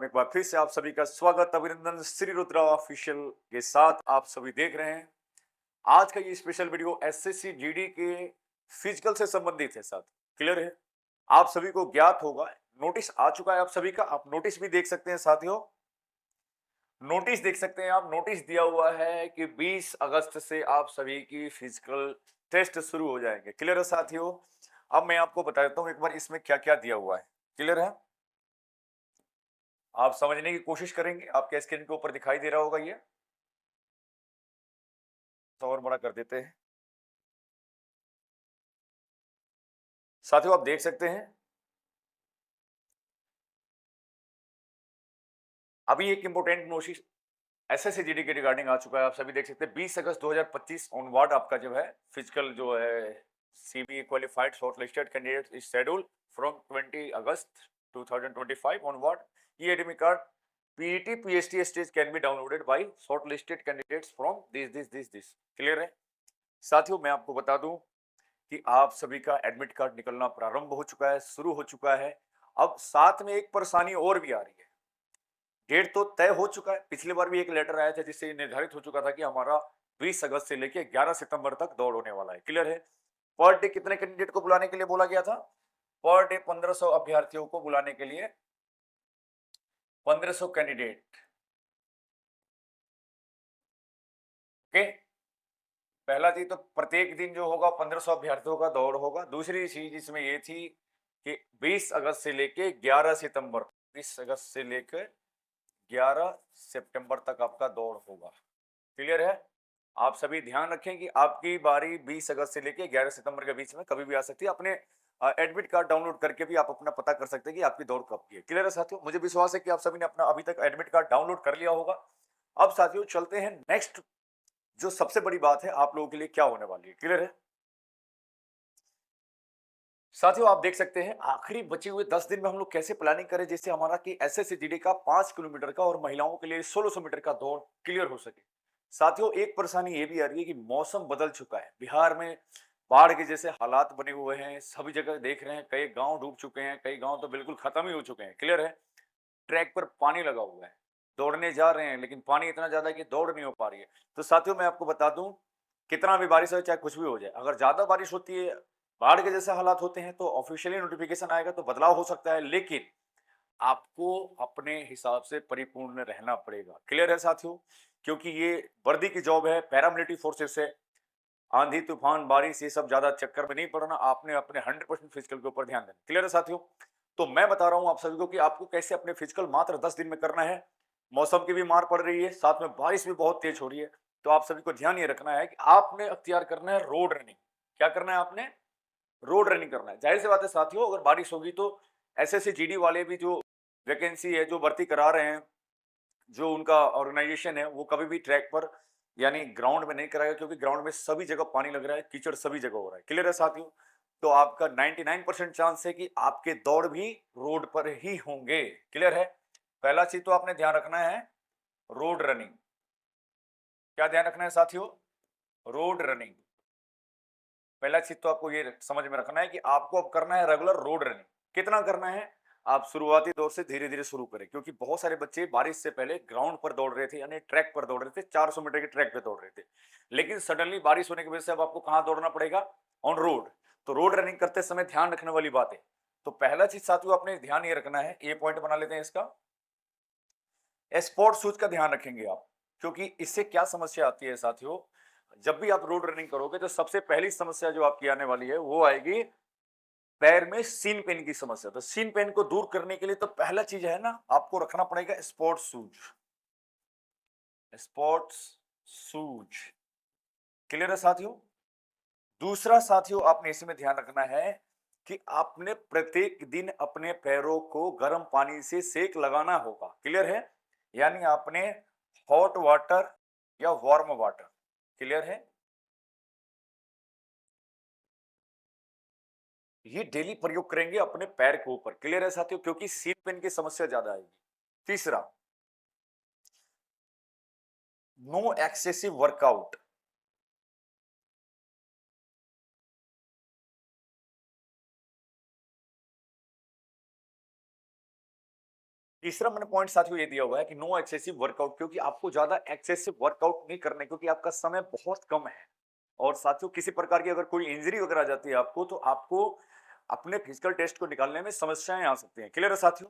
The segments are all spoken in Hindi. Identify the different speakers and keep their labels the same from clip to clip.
Speaker 1: एक बार फिर से आप सभी का स्वागत, अभिनंदन। श्री रुद्रा ऑफिशियल के साथ आप सभी देख रहे हैं आज का ये स्पेशल वीडियो एसएससी जीडी के फिजिकल से संबंधित है। साथ क्लियर है, आप सभी को ज्ञात होगा, नोटिस आ चुका है आप सभी का। आप नोटिस भी देख सकते हैं साथियों, नोटिस देख सकते हैं आप। नोटिस दिया हुआ है कि 20 अगस्त से आप सभी की फिजिकल टेस्ट शुरू हो जाएंगे। क्लियर है साथियों। अब मैं आपको बता देता हूं एक बार इसमें क्या क्या दिया हुआ है। क्लियर है, आप समझने की कोशिश करेंगे। आपके स्क्रीन के ऊपर दिखाई दे रहा होगा, ये तो और बड़ा कर देते हैं साथियों, आप देख सकते हैं। अभी एक इंपोर्टेंट नोटिस एसएससी जीडी के रिगार्डिंग आ चुका है, आप सभी देख सकते हैं। 20 अगस्त 2025 ऑनवर्ड आपका जो है फिजिकल जो है CBA qualified shortlisted candidate is schedule from 20 August 2025 onward. ये admit card PET PST stage can be downloaded by shortlisted candidates from this. Clear है साथियों। मैं आपको बता दूं कि आप सभी का एडमिट कार्ड निकलना प्रारंभ हो चुका है, शुरू हो चुका है। अब साथ में एक परेशानी और भी आ रही है। डेट तो तय हो चुका है, पिछली बार भी एक लेटर आया था जिससे निर्धारित हो चुका था कि हमारा 20 अगस्त से लेकर 11 सितंबर तक दौड़ होने वाला है। क्लियर है। पर डे कितने कैंडिडेट को बुलाने के लिए बोला गया था? पर डे 1500 अभ्यर्थियों को बुलाने के लिए, 1500 कैंडिडेट। ओके, पहला चीज तो प्रत्येक दिन जो होगा 1500 अभ्यर्थियों का दौड़ होगा। दूसरी चीज इसमें ये थी कि 20 अगस्त से लेके 11 सितंबर, 20 अगस्त से लेकर 11 सितंबर तक आपका दौड़ होगा। क्लियर है। आप सभी ध्यान रखें कि आपकी बारी 20 अगस्त से लेके 11 सितंबर के बीच में कभी भी आ सकती है। अपने एडमिट कार्ड डाउनलोड करके भी आप अपना पता कर सकते हैं कि आपकी दौड़ कब की है। क्लियर है साथियों, मुझे विश्वास है कि आप सभी ने अपना अभी तक एडमिट कार्ड डाउनलोड कर लिया होगा। अब साथियों चलते हैं नेक्स्ट, जो सबसे बड़ी बात है आप लोगों के लिए क्या होने वाली है। क्लियर है साथियों, आप देख सकते हैं आखिरी बचे हुए 10 दिन में हम लोग कैसे प्लानिंग करें जिससे हमारा कि एसएससी जीडी का 5 किलोमीटर का और महिलाओं के लिए 1600 मीटर का दौड़ क्लियर हो सके। साथियों एक परेशानी ये भी आ रही है कि मौसम बदल चुका है, बिहार में बाढ़ के जैसे हालात बने हुए हैं। सभी जगह देख रहे हैं, कई गांव डूब चुके हैं, कई गांव तो बिल्कुल खत्म ही हो चुके हैं। क्लियर है, ट्रैक पर पानी लगा हुआ है, दौड़ने जा रहे हैं लेकिन पानी इतना ज्यादा है कि दौड़ नहीं हो पा रही है। तो साथियों मैं आपको बता दूं, कितना भी बारिश हो चाहे कुछ भी हो जाए, अगर ज्यादा बारिश होती है, बाढ़ के जैसे हालात होते हैं, तो ऑफिशियली नोटिफिकेशन आएगा तो बदलाव हो सकता है, लेकिन आपको अपने हिसाब से परिपूर्ण रहना पड़ेगा। क्लियर है साथियों, क्योंकि ये वर्दी की जॉब है, पैरामिलिट्री फोर्सेस है। आंधी तूफान बारिश ये सब ज्यादा चक्कर में नहीं पड़ना, आपने अपने 100% फिजिकल के ऊपर ध्यान देना। क्लियर है साथियों। तो मैं बता रहा हूं आप सभी को कि आपको कैसे अपने फिजिकल मात्र 10 दिन में करना है। मौसम की भी मार पड़ रही है, साथ में बारिश भी बहुत तेज हो रही है, तो आप सभी को ध्यान ये रखना है कि आपने अख्तियार करना है रोड रनिंग। क्या करना है आपने? रोड रनिंग करना है। जाहिर सी बात है साथियों, अगर बारिश होगी तो एसएससी जीडी वाले भी जो वैकेंसी है, जो भर्ती करा रहे हैं, जो उनका ऑर्गेनाइजेशन है, वो कभी भी ट्रैक पर यानी ग्राउंड में नहीं कराएगा, क्योंकि ग्राउंड में सभी जगह पानी लग रहा है, कीचड़ सभी जगह हो रहा है। क्लियर है साथियों। तो आपका 99% चांस है कि आपके दौड़ भी रोड पर ही होंगे। क्लियर है। पहला चीज तो आपने ध्यान रखना है रोड रनिंग। क्या ध्यान रखना है साथियों? Road running. पहला चीज तो आपको ये समझ में रखना है कि आपको अब करना है रेगुलर रोड रनिंग। कितना करना है? आप शुरुआती दौर से धीरे धीरे शुरू करें, क्योंकि बहुत सारे बच्चे बारिश से पहले ग्राउंड पर दौड़ रहे थे, यानी ट्रैक पर दौड़ रहे थे, 400 मीटर के ट्रैक पे दौड़ रहे थे। लेकिन सडनली बारिश होने की वजह से अब आपको कहां दौड़ना पड़ेगा? On road. तो रोड रनिंग करते समय ध्यान रखने वाली बात है। तो पहला चीज साथियों आपने ध्यान ये रखना है, ये पॉइंट बना लेते हैं इसका, स्पोर्ट शूज का ध्यान रखेंगे आप। क्योंकि इससे क्या समस्या आती है साथियों, जब भी आप रोड रनिंग करोगे तो सबसे पहली समस्या जो आपकी आने वाली है वो आएगी पैर में सीन पेन की समस्या। तो सीन पेन को दूर करने के लिए तो पहला चीज है ना, आपको रखना पड़ेगा sports shoes. Sports shoes. Clear है साथियों। दूसरा साथियों आपने इसमें ध्यान रखना है कि आपने प्रत्येक दिन अपने पैरों को गर्म पानी से सेक लगाना होगा। क्लियर है, यानी आपने हॉट वाटर या वार्म वाटर। क्लियर है, ये डेली प्रयोग करेंगे अपने पैर के ऊपर। क्लियर है साथियों, क्योंकि सीन पेन की समस्या ज्यादा आएगी। तीसरा, नो एक्सेसिव वर्कआउट। तीसरा मैंने पॉइंट साथियों ये दिया हुआ है कि नो एक्सेसिव वर्कआउट, क्योंकि आपको ज्यादा एक्सेसिव वर्कआउट नहीं करना है, क्योंकि आपका समय बहुत कम है। और साथियों किसी प्रकार की अगर कोई इंजरी वगैरह आ जाती है आपको, तो आपको अपने फिजिकल टेस्ट को निकालने में समस्याएं आ सकती हैं। क्लियर है साथियों?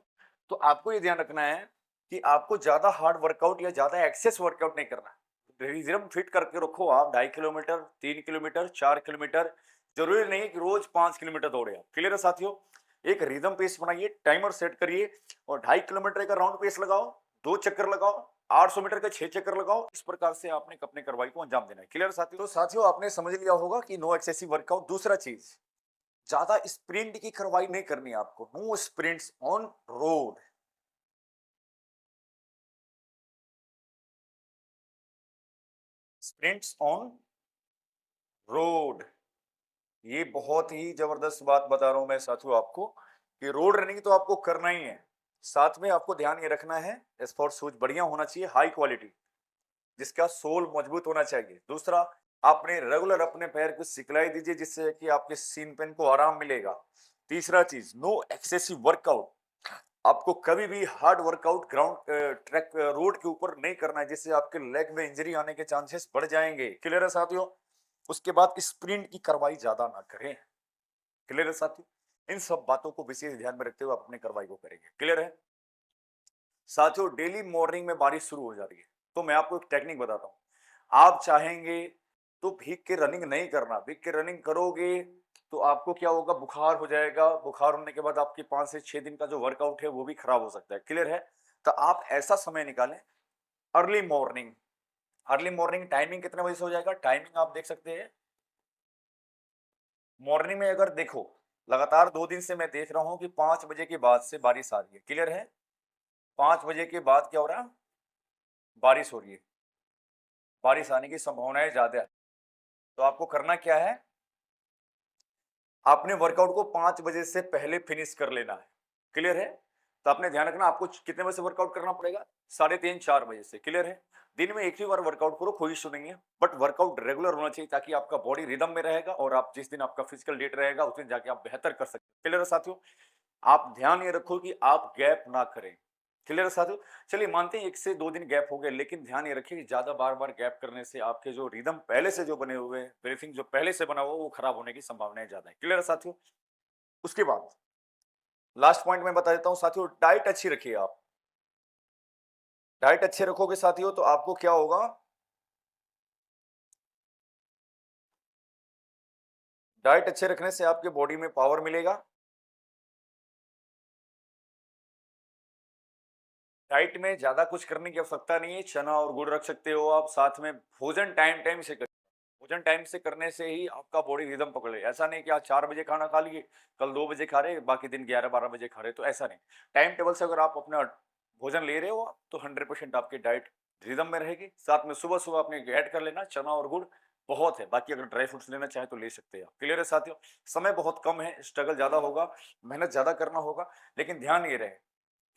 Speaker 1: तो आपको ये ध्यान रखना है कि आपको ज्यादा हार्ड वर्कआउट या ज्यादा एक्सेस वर्कआउट नहीं करना है। रिजर्व फिट करके रखो आप, 2.5 किलोमीटर, 3 किलोमीटर, 4 किलोमीटर। जरूरी नहीं है कि रोज 5 किलोमीटर दौड़े आप। क्लियर है साथियों? एक रिदम पेस बनाइए, टाइमर सेट करिए और 2.5 किलोमीटर का राउंड पेस लगाओ, 2 चक्कर लगाओ, 800 मीटर का 6 चक्कर लगाओ। इस प्रकार से आपने अपने कार्रवाई को अंजाम देना है। क्लियर साथियों? तो साथियों आपने समझ लिया होगा कि नो एक्सेसिव वर्कआउट। दूसरा चीज, ज्यादा स्प्रिंट की कार्रवाई नहीं करनी है आपको। No sprints on road. Sprints on road, ये बहुत ही जबरदस्त बात बता रहा हूं मैं साथियों आपको कि रोड रनिंग तो आपको करना ही है। साथ में आपको ध्यान ये रखना है, स्पोर्ट शूज बढ़िया होना चाहिए, हाई क्वालिटी, जिसका सोल मजबूत होना चाहिए। दूसरा, आपने रेगुलर अपने पैर को सिखलाई दीजिए, जिससे कि आपके सीन पेन को आराम मिलेगा। तीसरा चीज, नो एक्सेसिव वर्कआउट। आपको कभी भी hard workout ground track road के ऊपर नहीं करना है, जिससे आपके लेग में इंजरी आने के चांसेस बढ़ जाएंगे। क्लियर है साथियों? उसके बाद स्प्रिंट की कार्रवाई ज्यादा ना करें। क्लियर है साथियों? इन सब बातों को विशेष ध्यान में रखते हुए आप अपनी कार्रवाई को करेंगे। क्लियर है साथियों? डेली मॉर्निंग में बारिश शुरू हो जा रही है, तो मैं आपको एक टेक्निक बताता हूँ। आप चाहेंगे तो भीग के रनिंग नहीं करना। भीग के रनिंग करोगे तो आपको क्या होगा, बुखार हो जाएगा। बुखार होने के बाद आपके 5 से 6 दिन का जो वर्कआउट है वो भी खराब हो सकता है। क्लियर है? तो आप ऐसा समय निकालें, early morning. Early morning timing कितने बजे से हो जाएगा? टाइमिंग आप देख सकते हैं। मॉर्निंग में अगर देखो, लगातार 2 दिन से मैं देख रहा हूं कि 5 बजे के बाद से बारिश आ रही है। क्लियर है? 5 बजे के बाद क्या हो रहा है? बारिश हो रही है। बारिश आने की संभावनाएं ज्यादा है। तो आपको करना क्या है, आपने वर्कआउट को 5 बजे से पहले फिनिश कर लेना है। क्लियर है? तो आपने ध्यान रखना, आपको कितने बजे से वर्कआउट करना पड़ेगा? 3:30-4 बजे से। क्लियर है? दिन में एक ही बार वर्कआउट करो, कोई इशू नहीं है, बट वर्कआउट रेगुलर होना चाहिए, ताकि आपका बॉडी रिदम में रहेगा और आप जिस दिन आपका फिजिकल डेट रहेगा उस दिन जाके आप बेहतर कर सकते हैं। क्लियर है साथियों? आप ध्यान ये रखो कि आप गैप ना करें। क्लियर है साथियों? चलिए मानते हैं 1 से 2 दिन गैप हो गए, लेकिन ध्यान ये रखिए कि ज्यादा बार बार गैप करने से आपके जो रिदम पहले से जो बने हुए हैं, ब्रीथिंग जो पहले से बना हुआ वो खराब होने की संभावनाएं ज्यादा है। क्लियर है साथियों? उसके बाद लास्ट पॉइंट मैं बता देता हूं साथियों, डाइट अच्छी रखिए आप। डाइट अच्छे रखोगे साथियों तो आपको क्या होगा, डाइट अच्छे रखने से आपके बॉडी में पावर मिलेगा। डाइट में ज्यादा कुछ करने की आवश्यकता नहीं है, चना और गुड़ रख सकते हो आप। साथ में भोजन टाइम टाइम से करिए। भोजन टाइम से करने से ही आपका बॉडी रिदम पकड़े। ऐसा नहीं कि आज 4 बजे खाना खा लिए, कल 2 बजे खा रहे, बाकी दिन 11-12 बजे खा रहे, तो ऐसा नहीं। टाइम टेबल से अगर आप अपना भोजन ले रहे हो तो 100% आपकी डाइट रिदम में रहेगी। साथ में सुबह सुबह आपने ऐड कर लेना चना और गुड़, बहुत है। बाकी अगर ड्राई फ्रूट्स लेना चाहे तो ले सकते हैं आप। क्लियर है साथियों? समय बहुत कम है, स्ट्रगल ज्यादा होगा, मेहनत ज्यादा करना होगा, लेकिन ध्यान ये रहे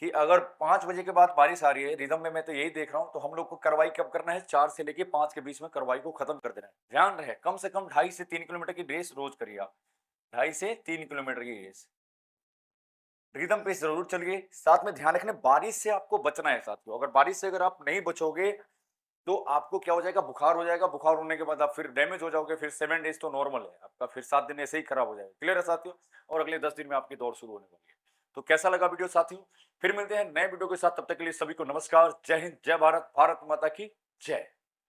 Speaker 1: कि अगर 5 बजे के बाद बारिश आ रही है रिदम में, मैं तो यही देख रहा हूं, तो हम लोग को कार्रवाई कब करना है? 4 से लेके 5 के बीच में कार्रवाई को खत्म कर देना है। ध्यान रहे कम से कम 2.5 से 3 किलोमीटर की रेस रोज करिए आप। 2.5 से 3 किलोमीटर की रेस रिदम पे जरूर चलिए। साथ में ध्यान रखना, बारिश से आपको बचना है साथियों। अगर बारिश से अगर आप नहीं बचोगे तो आपको क्या हो जाएगा, बुखार हो जाएगा। बुखार होने के बाद आप फिर डैमेज हो जाओगे। फिर 7 डेज तो नॉर्मल है आपका, फिर 7 दिन ऐसे ही खराब हो जाएगा। क्लियर है साथियों? और अगले 10 दिन में आपकी दौड़ शुरू होने वाली है। तो कैसा लगा वीडियो साथियों? फिर मिलते हैं नए वीडियो के साथ, तब तक के लिए सभी को नमस्कार, जय हिंद, जय भारत, भारत माता की जय।